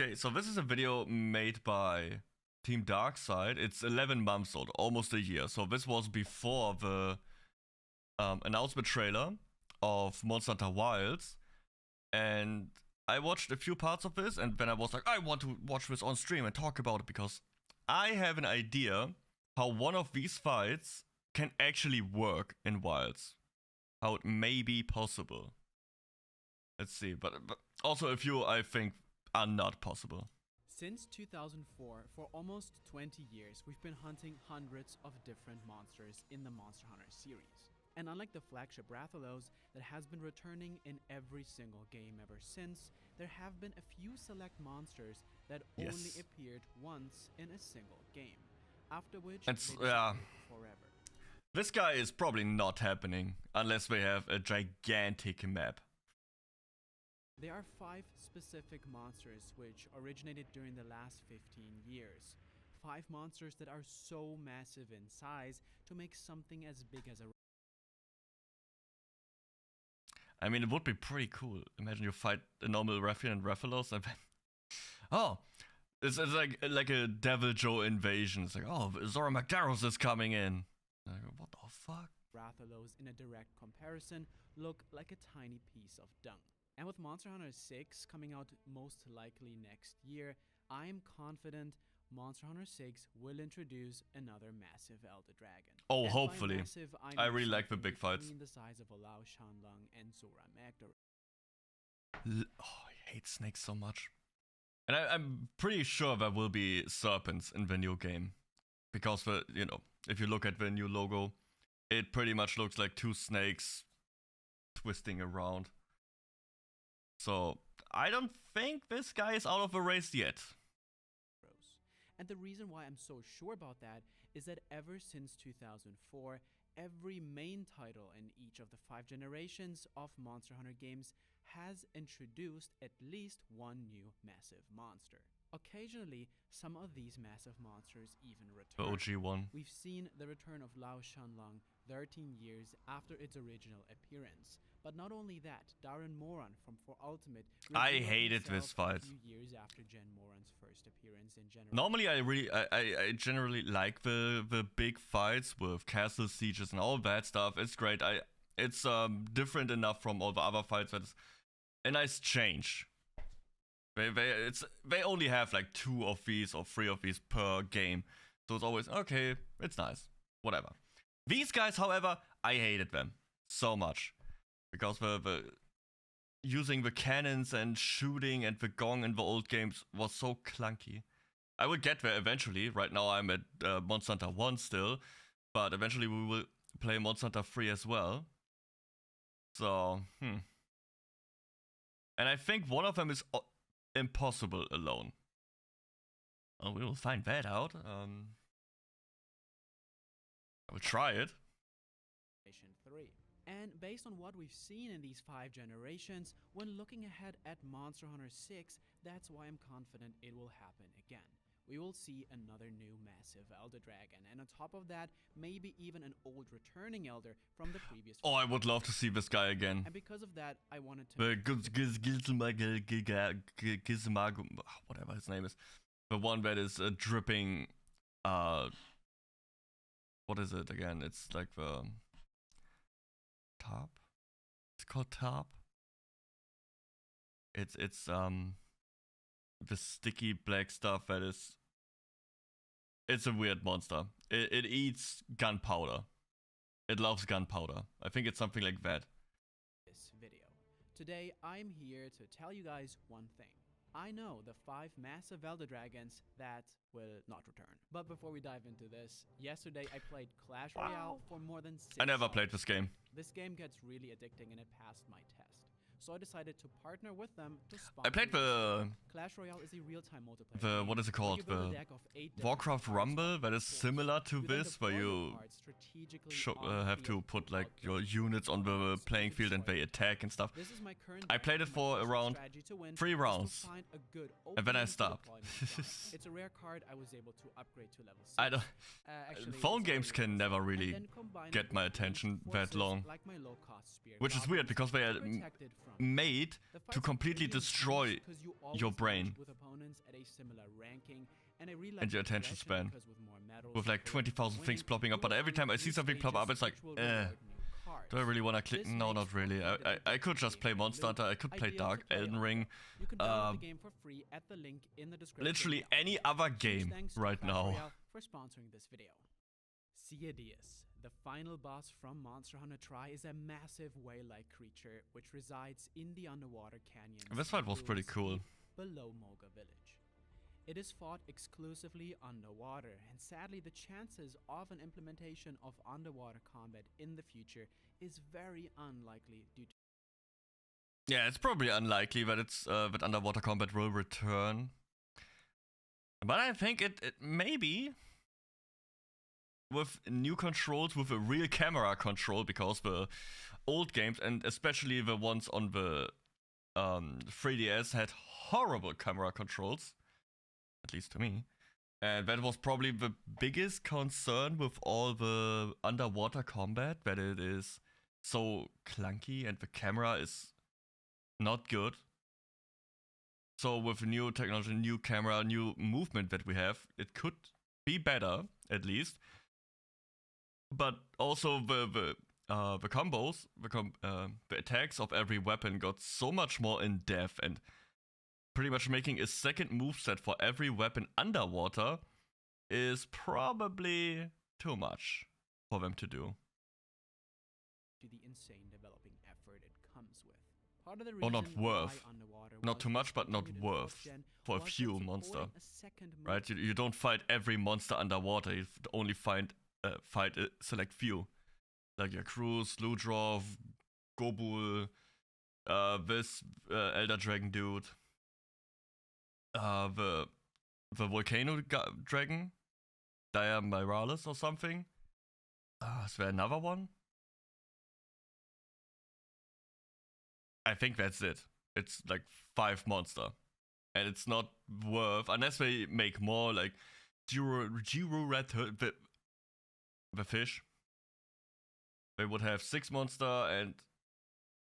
Okay, so this is a video made by Team Darkside. It's 11 months old, almost a year. So this was before the announcement trailer of Monster Hunter Wilds. And I watched a few parts of this, and then I was like, I want to watch this on stream and talk about it, because I have an idea how one of these fights can actually work in Wilds. How it may be possible. Let's see, but also a few I think are not possible. Since 2004, for almost 20 years, we've been hunting hundreds of different monsters in the Monster Hunter series. And unlike the flagship Rathalos that has been returning in every single game ever since, there have been a few select monsters that only appeared once in a single game, after which they disappeared forever. This guy is probably not happening unless we have a gigantic map. There are 5 specific monsters which originated during the last 15 years. 5 monsters that are so massive in size to make something as big as a... I mean, it would be pretty cool. Imagine you fight a normal Rathian and Rathalos and then... Oh! It's like a Devil Joe invasion. It's like, oh, Zora Magdaros is coming in. Like, what the fuck? Rathalos, in a direct comparison, look like a tiny piece of dung. And with Monster Hunter 6 coming out most likely next year, I am confident Monster Hunter 6 will introduce another massive Elder Dragon. Oh, and hopefully. Massive, I really like the big fights. The size of Alao Shanlong and Zora Magdaros. Oh, I hate snakes so much. And I'm pretty sure there will be serpents in the new game. Because, you know, if you look at the new logo, it pretty much looks like 2 snakes twisting around. So, I don't think this guy is out of the race yet. And the reason why I'm so sure about that is that ever since 2004, every main title in each of the 5 generations of Monster Hunter games has introduced at least one new massive monster. Occasionally, some of these massive monsters even return. The OG one. We've seen the return of Lao Shanlong 13 years after its original appearance. But not only that, Darren Moran from For Ultimate. I hated this fight. A few years after Jen Moran's first appearance in general. Normally, I generally like the big fights with castle sieges and all that stuff. It's great. It's different enough from all the other fights. That's a nice change. They only have like 2 of these or 3 of these per game, so it's always okay. It's nice, whatever. These guys, however, I hated them so much because the using the cannons and shooting and the gong in the old games was so clunky. I will get there eventually. Right now I'm at Monster Hunter 1 still, but eventually we will play Monster Hunter 3 as well. So, And I think one of them is impossible alone. Well, we will find that out. I will try it. 3. And based on what we've seen in these 5 generations, when looking ahead at Monster Hunter 6, that's why I'm confident it will happen again. We will see another new massive Elder Dragon, and on top of that, maybe even an old returning Elder from the previous. Oh, I would love to see this guy again. And because of that, I wanted to... whatever his name is. The one that is dripping... what is it again? It's like the... Top? It's called Top? It's the sticky black stuff that is... It's a weird monster. It eats gunpowder. It loves gunpowder. I think it's something like that. This video. Today, I'm here to tell you guys one thing. I know the 5 massive Elder Dragons that will not return. But before we dive into this, yesterday I played Clash Royale for more than 6 I never hours. played this game. This game gets really addicting and it passed my test. So I decided to partner with them to sponsor. I played the... Clash Royale is a real-time multiplayer. What is it called? The Warcraft Rumble, that is similar to this, where you have to put like your units on the playing field and they attack and stuff. I played it for around 3 rounds, and then I stopped. It's a rare card I was able to upgrade to level 6. I don't... phone games can never really get my attention that long. Which is weird, because they are made The to fights are completely pretty intense destroy 'cause you your always brain match with opponents at a similar ranking, and I really and like your the attention progression span. because with more medals With you like collect 20,000 from things winning, plopping up, you but will every time I unlock see new something plop up, it's stages like, which will reward new cards. do I really want to click? This No, makes not for really. competitive I could just play gameplay Monster loop Hunter, I could play ideal to Dark, play Elden on Ring, go. You can download the game for free at the link in the description. literally below. any other Huge game thanks to right Clash now. Royale for sponsoring this video. Ceadeus, the final boss from Monster Hunter Tri, is a massive whale-like creature which resides in the underwater canyons This fight was pretty cool. below Moga Village. It is fought exclusively underwater, and sadly the chances of an implementation of underwater combat in the future is very unlikely due to Yeah, it's probably unlikely that that underwater combat will return. But I think it maybe with new controls, with a real camera control, because the old games, and especially the ones on the 3DS, had horrible camera controls, at least to me. And that was probably the biggest concern with all the underwater combat, that it is so clunky and the camera is not good. So with new technology, new camera, new movement that we have, it could be better, at least. But also the combos, the attacks of every weapon got so much more in depth, and pretty much making a second moveset for every weapon underwater is probably too much for them to do. the insane developing effort it comes with. Part of the Or not reason worth. why Underwater Not was too much, but not discontinued in worth 4th gen for a was that few supporting monster. a second move Right? You don't fight every monster underwater. You only fight a select few, like your Cruz, Ludrov, Gobul, this Elder Dragon dude, the Volcano Dragon, Diamiralis or something. Is there another one? I think that's it. It's like 5 monster, and it's not worth, unless they make more, like Giro Red the fish. They would have 6 monster, and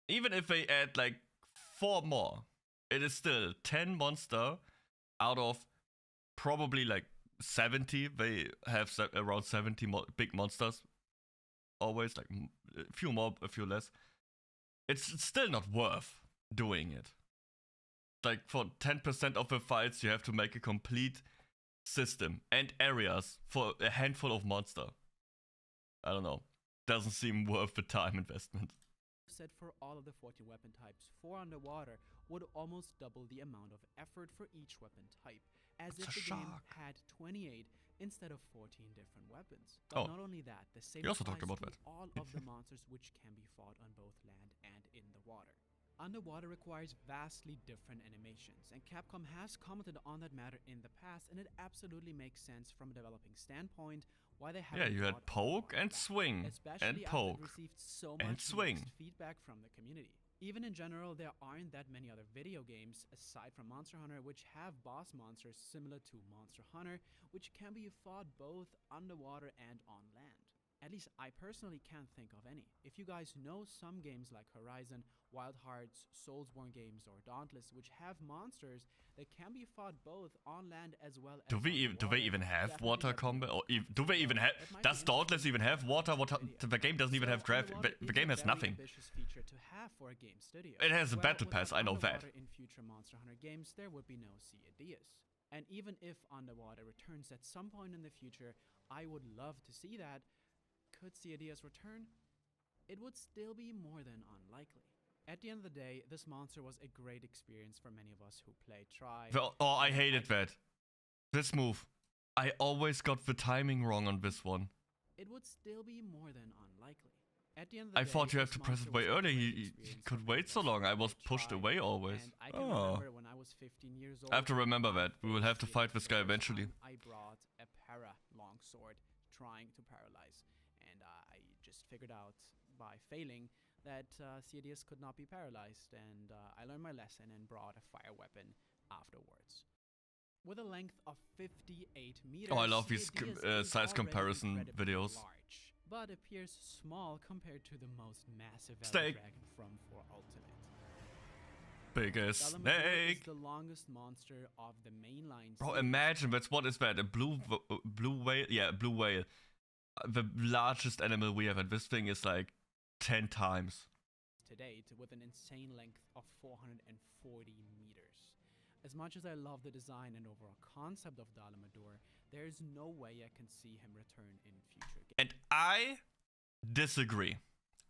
even if they add like 4 more, it is still 10 monster out of probably like 70. They have around 70 big monsters. Always, like a few more, a few less. It's still not worth doing it. Like for 10% of the fights, you have to make a complete system and areas for a handful of monster. I don't know. Doesn't seem worth the time investment. Set for all of the 14 weapon types for Underwater would almost double the amount of effort for each weapon type, as That's if a the game shock. had 28 instead of 14 different weapons. Oh. But not only that, the same You also talked applies about to that. all of the monsters which can be fought on both land and in the water. Underwater requires vastly different animations, and Capcom has commented on that matter in the past, and it absolutely makes sense from a developing standpoint why they haven't. Yeah, you had brought poke Underwater and back, swing especially and after it poke received so and much swing. mixed feedback from the community. Even in general, there aren't that many other video games, aside from Monster Hunter, which have boss monsters similar to Monster Hunter, which can be fought both underwater and on land. At least I personally can't think of any. If you guys know some games like Horizon, Wild Hearts, Soulsborne games, or Dauntless, which have monsters that can be fought both on land as well as Do they even have definitely water let me know combat? in Or the comments do they below. even have? It might Does be Dauntless interesting even to have check water? out What the video. the game doesn't even So have draft. Underwater The is game a has very nothing. ambitious feature to have for a game studio. It has a Well, battle without pass. I know that. Underwater in future Monster Hunter games, there would be no Ceadeus. And even if Underwater returns at some point in the future, I would love to see that. Could Ceadeus return? It would still be more than unlikely. At the end of the day, this monster was a great experience for many of us who played Tri. Oh, I hated that. This move. I always got the timing wrong on this one. It would still be more than unlikely. At the end of the I day, thought you have this to press it monster way was a early. great You experience could for many wait of so us who long. I played was pushed Tri. away always. And I can Oh. remember when I was 15 years old. I have to remember my that. We will have to first fight this Ceadeus guy the first eventually. time I brought a longsword trying to paralyze. And I just figured out by failing that Ceadeus could not be paralyzed. And I learned my lesson and brought a fire weapon afterwards. With a length of 58 meters, Oh, I love these Ceadeus is size already comparison incredibly videos. large, but appears small compared to the most massive Elder Steak. Dragon from 4 Ultimate. biggest Dalamadur is snake. the longest monster of the mainline Bro, series. imagine what is that? A blue whale? Yeah, a blue whale. The largest animal we have, and this thing is like 10 times. To date, with an insane length of 440 meters. As much as I love the design and overall concept of Dalamadur, there is no way I can see him return in future games. And I disagree.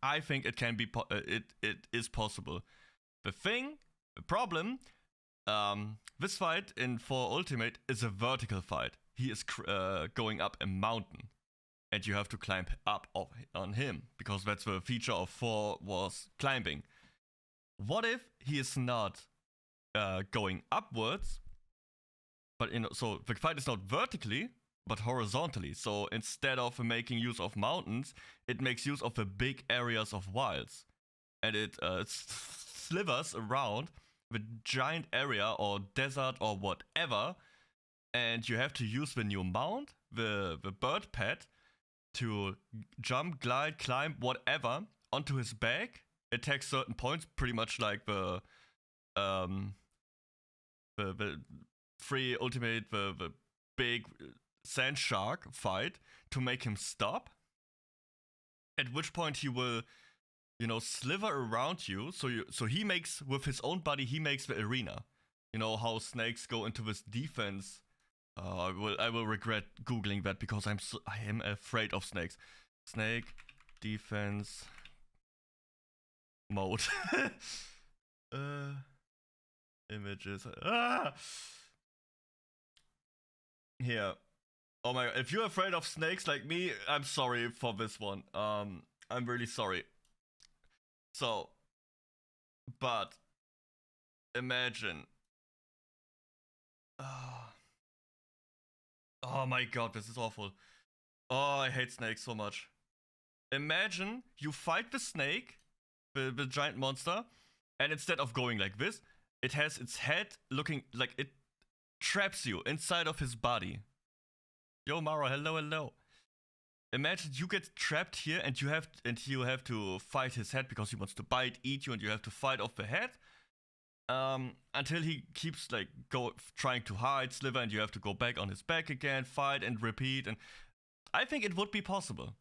I think it can be it is possible. The problem, this fight in 4 Ultimate is a vertical fight. He is going up a mountain, and you have to climb up on him, because that's the feature of 4 was climbing. What if he is not going upwards, but so the fight is not vertically, but horizontally. So instead of making use of mountains, it makes use of the big areas of wilds, and it slivers around the giant area or desert or whatever, and you have to use the new mount, the bird pet, to jump, glide, climb, whatever, onto his back, attack certain points, pretty much like the free ultimate, the big sand shark fight, to make him stop. At which point he will, sliver around you. So he makes, with his own body, he makes the arena. You know how snakes go into this defense. I will regret googling that, because I am afraid of snakes. Snake defense mode. Images. Here. Oh my god. If you're afraid of snakes like me, I'm sorry for this one. I'm really sorry. So, but imagine. Oh my god, this is awful. Oh, I hate snakes so much. Imagine you fight the snake, the giant monster, and instead of going like this, it has its head looking like it traps you inside of his body. Yo, Mara, hello. Imagine you get trapped here, and you have to fight his head, because he wants to bite, eat you, and you have to fight off the head. Until he keeps trying to hide, sliver, and you have to go back on his back again, fight and repeat. And I think it would be possible.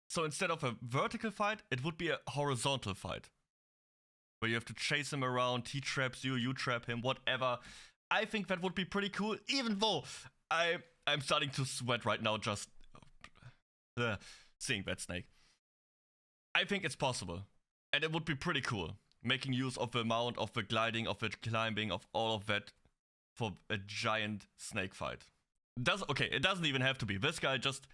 So instead of a vertical fight, it would be a horizontal fight, where you have to chase him around, he traps you, you trap him, whatever. I think that would be pretty cool, even though I'm starting to sweat right now just seeing that snake. I think it's possible, and it would be pretty cool, making use of the mount, of the gliding, of the climbing, of all of that for a giant snake fight. It doesn't even have to be this guy, just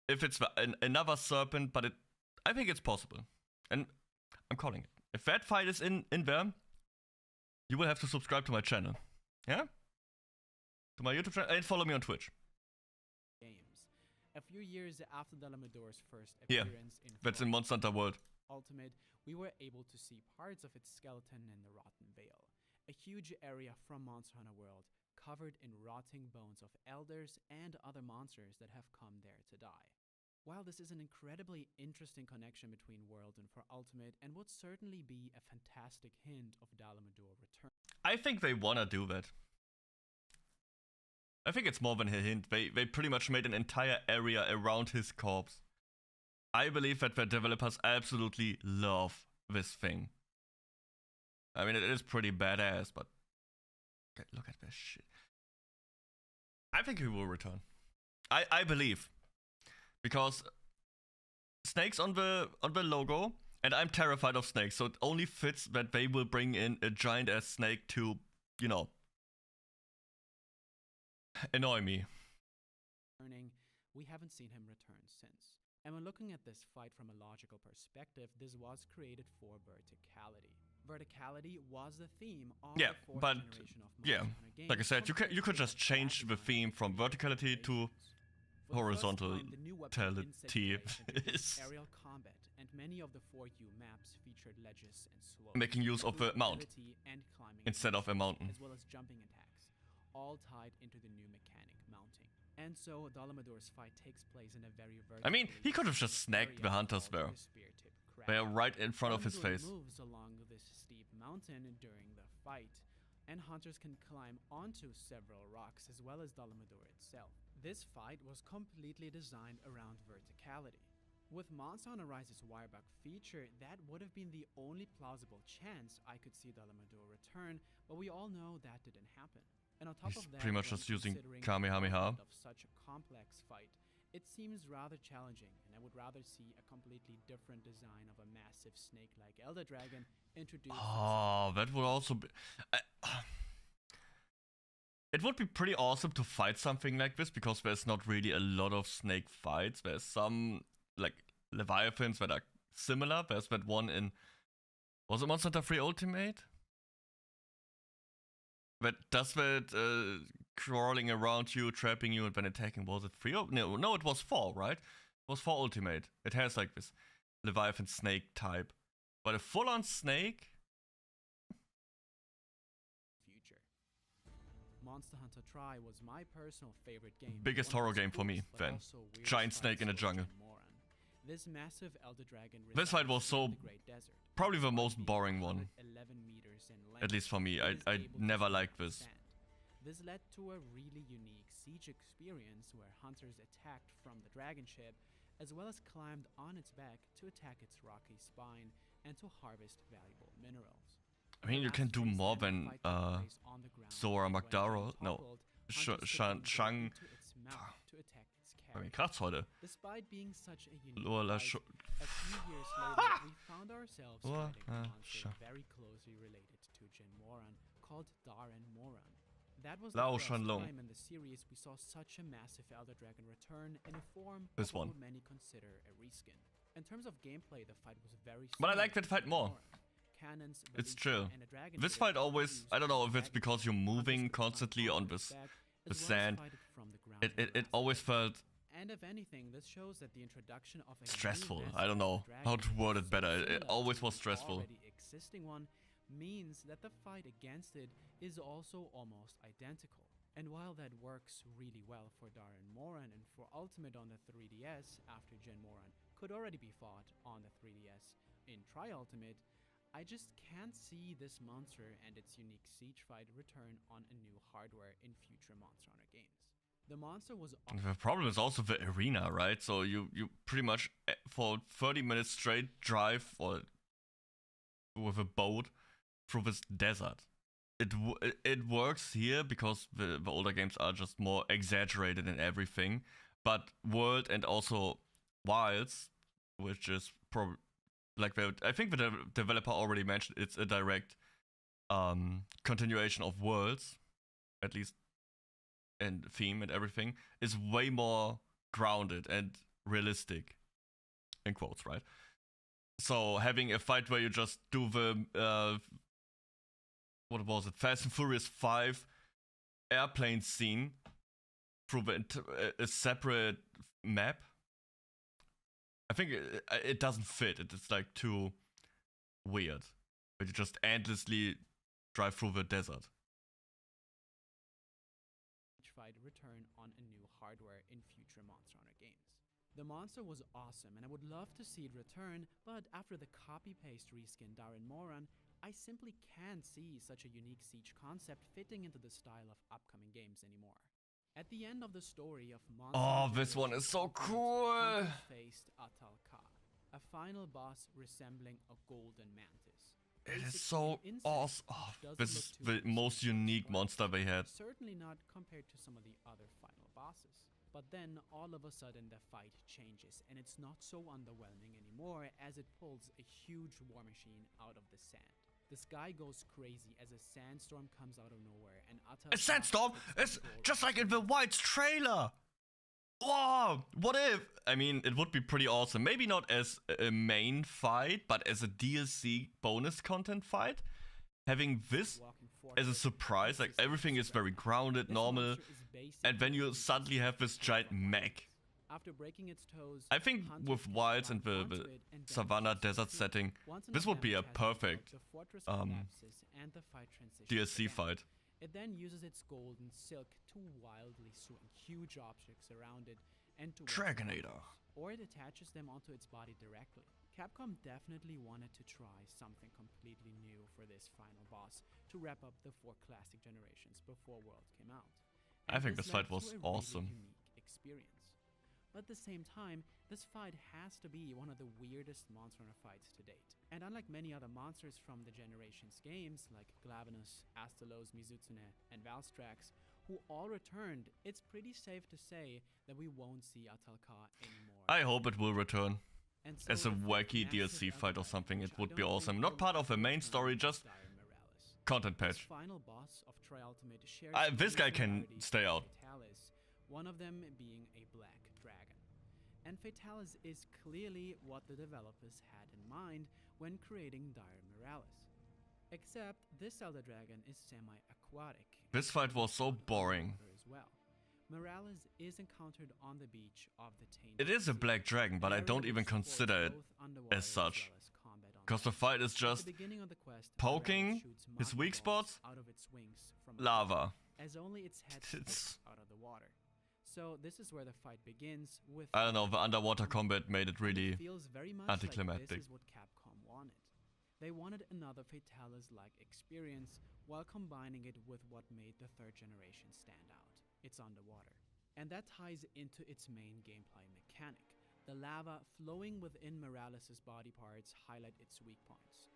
if it's another serpent, but I think it's possible. And I'm calling it. If that fight is in there, you will have to subscribe to my channel. Yeah? To my YouTube channel, and follow me on Twitch. Games. A few years after Dalamadur's first appearance That's in Monster Hunter World. Ultimate, we were able to see parts of its skeleton in the Rotten Vale, a huge area from Monster Hunter World covered in rotting bones of elders and other monsters that have come there to die. While this is an incredibly interesting connection between World and For Ultimate, and would certainly be a fantastic hint of Dalamadur return. I think they wanna do that. I think it's more than a hint. They pretty much made an entire area around his corpse. I believe that the developers absolutely love this thing. I mean, it is pretty badass, but look at this shit. I think he will return. I believe, because snakes on the logo, and I'm terrified of snakes, so it only fits that they will bring in a giant ass snake to, annoy me. We haven't seen him return since. And when looking at this fight from a logical perspective, this was created for verticality. Verticality was the theme of the fourth generation of Monster Hunter games. Like I said, you could just change the theme from verticality to horizontality. Aerial combat, and many of the 4U maps featured ledges and slopes, making use of a mount and climbing instead of a mountain, as well as jumping attacks, all tied into the new mechanic mounting. And so Dalamadur's fight takes place in a very vertical. I mean, he could have just snagged the hunters there. They are right in front of his Dalamadur face. moves along this steep mountain during the fight, and hunters can climb onto several rocks as well as Dalamadur itself. This fight was completely designed around verticality. With Monster Hunter Rise's wirebug feature, that would have been the only plausible chance I could see Dalamadur return, but we all know that didn't happen. And on top He's of that, pretty much when just using considering the Kamehameha. development of such a complex fight, it seems rather challenging, and I would rather see a completely different design of a massive snake-like Elder Dragon introduced. Oh, that would also be... It would be pretty awesome to fight something like this, because there's not really a lot of snake fights. There's some, like, Leviathans that are similar. There's that one in... Was it Monster Hunter 3 Ultimate? That does that crawling around you, trapping you, and then attacking. Was it 3? No, it was 4, right? It was 4 Ultimate. It has like this Leviathan snake type. But a full-on snake? Future. Monster Hunter Tri was my personal favorite game. Biggest One of horror its game for me, coolest, but then. also weirdest Giant fights snake in a was jungle. Genmoran. This massive Elder Dragon This fight was resides so... in the Great Desert. Probably the most Being boring one. 111 meters in At length, least for me. it is I able to never swim liked on this. sand. This led to a really unique siege experience where hunters attacked from the dragon ship, as well as climbed on its back to attack its rocky spine and to harvest valuable minerals. I mean, you can do more than Zora Magdaro. No, Shang. Bei mir kracht's heute. Despite being such a unique Lola fight, a few years later, we found ourselves Lola fighting a monster very closely related to Genmoran called Dalamadur. That was the Lao first Shanlong. time in the series we saw such a massive Elder Dragon return in a form This of what one. would many consider a reskin. In terms of gameplay, the fight was very But I similar like that to fight more. Genmoran. Cannons, It's ballista, chill. and a dragon This ship fight were always... used I don't know as if it's dragon because you're ships. moving Hunters could climb constantly on its this back, the as well as sand. fight it from the ground It in it always massive felt and if anything, this shows that the introduction of a new stressful. massive I don't know dragon how to word it so better. similar It always to was the stressful. already existing one means that the fight against it is also almost identical. And while that works really well for Dalamadur and for Ultimate on the 3DS after Genmoran could already be fought on the 3DS in Tri-Ultimate, I just can't see this monster and its unique siege fight return on a new hardware in future Monster Hunter games. The monster was The problem is also the arena, right? So you pretty much for 30 minutes straight drive or with a boat through this desert. It works here because the older games are just more exaggerated in everything. But World and also Wilds, which is probably like I think the developer already mentioned, it's a direct continuation of Worlds, at least. And theme and everything is way more grounded and realistic, in quotes, right? So having a fight where you just do the what was it, Fast and Furious 5 airplane scene through a separate map, I think it doesn't fit. It's like too weird. But you just endlessly drive through the desert. fight return on a new hardware in future Monster Hunter games. The monster was awesome and I would love to see it return, but after the copy-paste reskin Dalamadur, I simply can't see such a unique siege concept fitting into the style of upcoming games anymore. At the end of the story of Monster Hunter this one is so cool! hunters faced Atal-Ka, a final boss resembling a golden mantis. It is so awesome. Oh, this is the most unique monster they had. Certainly not compared to some of the other final bosses. But then all of a sudden the fight changes and it's not so underwhelming anymore as it pulls a huge war machine out of the sand. The sky goes crazy as a sandstorm comes out of nowhere and Atal-Ka... A sandstorm? It's just like in the White's trailer! Wow, what if? I mean, it would be pretty awesome. Maybe not as a main fight, but as a DLC bonus content fight. Having this as a surprise, like everything is very grounded, normal, and then you suddenly have this giant mech. After breaking its toes, I think with Wilds and the Savannah desert setting, this would be a perfect DLC fight. It then uses its golden silk to wildly swing huge objects around it and to Dragonator. or it attaches them onto its body directly, Capcom definitely wanted to try something completely new for this final boss to wrap up the 4 classic generations before World came out. I think this fight was awesome. Really unique experience. But at the same time, this fight has to be one of the weirdest Monster Hunter fights to date. And unlike many other monsters from the generation's games, like Glavenus, Astalos, Mizutsune, and Valstrax, who all returned, it's pretty safe to say that we won't see Atal'Ka anymore. I hope it will return. And so As a wacky DLC fight or something, it would be awesome. Not part of a main story, just content patch. Final boss of Tri-Ultimate shares This guy can stay out. Fatalis, one of them being a black dragon. And Fatalis is clearly what the developers had in mind when creating Dire Miralis. Except this Elder Dragon is semi-aquatic. This fight was so boring. As well. Miralis is encountered on the beach of the Tainted It is a black dragon, but I don't even consider it as such. Because the fight is just poking his weak spots, lava. As only its head sticks out of the water. So this is where the fight begins with... I don't know, the underwater combat made it really feels very much anticlimactic. Like this is what Capcom wanted. They wanted another Fatalis-like experience while combining it with what made the 3rd generation stand out. It's underwater. And that ties into its main gameplay mechanic. The lava flowing within Miralis' body parts highlight its weak points.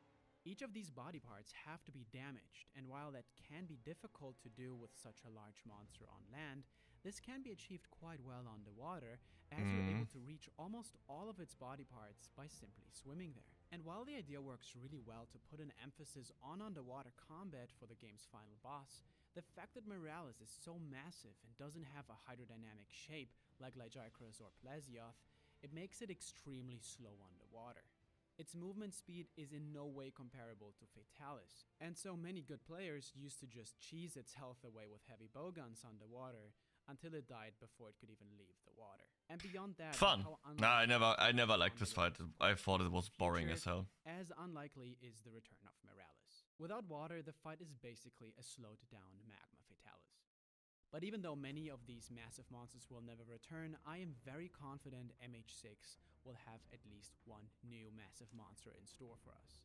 Each of these body parts have to be damaged, and while that can be difficult to do with such a large monster on land, this can be achieved quite well underwater, as you're able to reach almost all of its body parts by simply swimming there. And while the idea works really well to put an emphasis on underwater combat for the game's final boss, the fact that Miralis is so massive and doesn't have a hydrodynamic shape like Lycaris or Plesioth, it makes it extremely slow underwater. Its movement speed is in no way comparable to Fatalis, and so many good players used to just cheese its health away with heavy bowguns underwater until it died before it could even leave the water. And beyond that, fun. Nah, I never liked this fight. I thought it was boring as hell. As unlikely is the return of Miralis. Without water, the fight is basically a slowed down magma Fatalis. But even though many of these massive monsters will never return, I am very confident MH6 will have at least one new massive monster in store for us.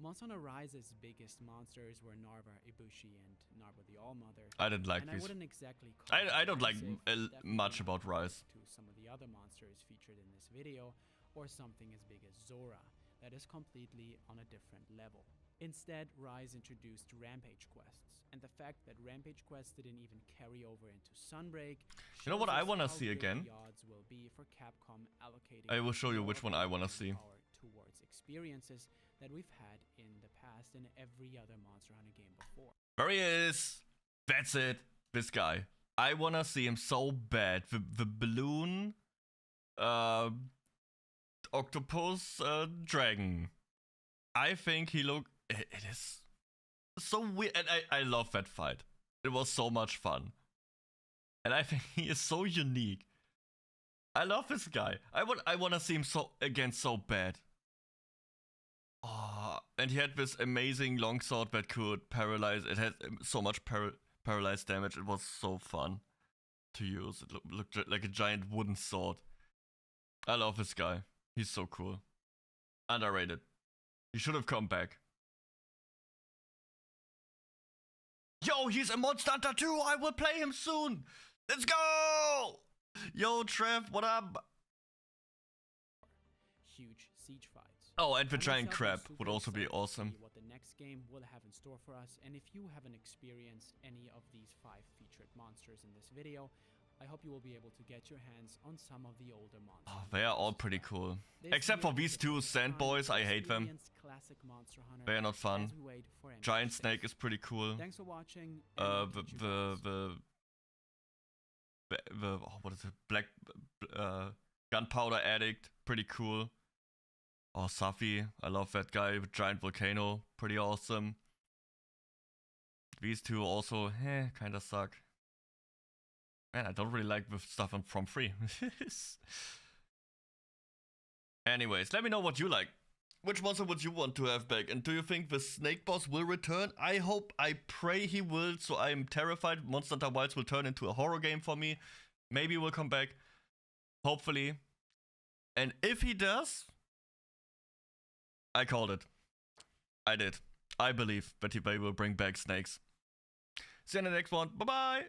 Monster Hunter Rise's biggest monsters were Narva, Ibushi, and Narva the Allmother. I didn't like these. I wouldn't exactly call I don't like definitely much about Rise. To some of the other monsters featured in this video, or something as big as Zora, that is completely on a different level. Instead, Rise introduced Rampage quests, and the fact that Rampage quests didn't even carry over into Sunbreak. You know what I want to how see big again? The odds will be for Capcom allocating I will show you more which of one I their want to see. power towards experiences that we've had in the past in every other Monster Hunter game before. There he is. That's it. This guy. I want to see him so bad. The balloon octopus dragon. I think he look. It is so weird, and I love that fight. It was so much fun, and I think he is so unique. I love this guy. I want to see him so bad. Oh, and he had this amazing longsword that could paralyze. It had so much paralyzed damage. It was so fun to use. It looked like a giant wooden sword. I love this guy. He's so cool. Underrated. He should have come back. Yo, he's a Monster Hunter too! I will play him soon! Let's go! Yo, Trev, what up? Huge siege fights. Oh, and the giant myself, crab I'm super would also be excited to awesome. see what the next game will have in store for us, and if you haven't experienced any of these 5 featured monsters in this video, I hope you will be able to get your hands on some of the older monsters. Oh, they are all pretty cool. Except for these two sand boys, I hate them. They are not fun. Giant snake is pretty cool. Thanks for watching. The what is it? Black gunpowder addict, pretty cool. Oh, Safi, I love that guy with giant volcano, pretty awesome. These two also, kinda suck. Man, I don't really like the stuff from free. Anyways, let me know what you like. Which monster would you want to have back? And do you think the snake boss will return? I pray he will, so I'm terrified Monster Hunter Wilds will turn into a horror game for me. Maybe he will come back. Hopefully. And if he does, I called it. I did. I believe that they will bring back snakes. See you in the next one. Bye-bye.